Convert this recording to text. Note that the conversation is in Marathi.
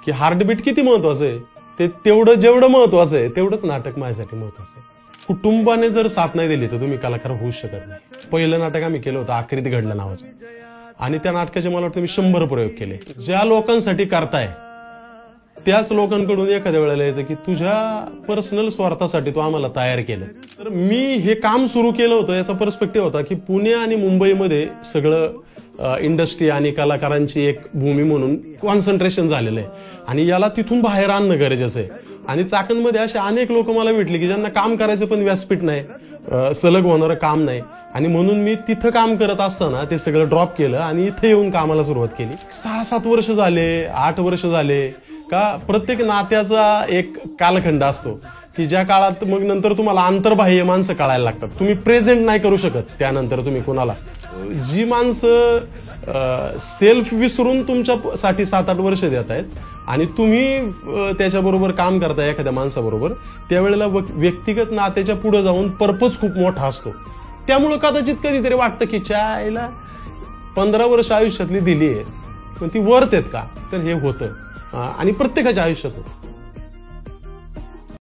की हार्टबीट किती महत्वाचं आहे, ते तेवढं जेवढं महत्वाचं आहे तेवढंच नाटक माझ्यासाठी महत्वाचं आहे. कुटुंबाने जर साथ नाही दिली तर तुम्ही कलाकार होऊ शकत नाही. पहिलं नाटक आम्ही केलं होतं आखरीत घडलं नावाचं, आणि त्या नाटकाचे मला वाटतं मी 100 प्रयोग केले. ज्या लोकांसाठी करताय त्याच लोकांकडून एखाद्या वेळेला येतं की तुझ्या पर्सनल स्वार्थासाठी तू आम्हाला तयार केलं. तर मी हे काम सुरू केलं होतं याचा पर्स्पेक्टिव्ह होता की पुणे आणि मुंबईमध्ये सगळं इंडस्ट्री आणि कलाकारांची एक भूमी म्हणून कॉन्सन्ट्रेशन झालेलं आहे, आणि याला तिथून बाहेर आणणं गरजेचं आहे. आणि चाकणमध्ये असे अनेक लोक मला भेटले की ज्यांना काम करायचं पण व्यासपीठ नाही, सलग होणारं काम नाही, आणि म्हणून मी तिथं काम करत असताना ते सगळं ड्रॉप केलं आणि इथे येऊन कामाला सुरुवात केली. 6-7 वर्ष झाले, 8 वर्ष झाले का. प्रत्येक नात्याचा एक कालखंड असतो की ज्या काळात मग नंतर तुम्हाला आंतरबाह्य माणसं कळायला लागतात. तुम्ही प्रेझेंट नाही करू शकत त्यानंतर तुम्ही कोणाला. जी माणसं सेल्फ विसरून तुमच्यासाठी 7-8 वर्ष देत आहेत आणि तुम्ही त्याच्याबरोबर काम करताय एखाद्या माणसाबरोबर, त्यावेळेला व्यक्तिगत नात्याच्या पुढे जाऊन पर्पज खूप मोठा असतो. त्यामुळे कदाचित कधीतरी वाटतं की चायला 15 वर्ष आयुष्यातली दिली आहे पण ती वर्थ आहेत का, तर हे होतं आणि प्रत्येकाच्या आयुष्यात होतं.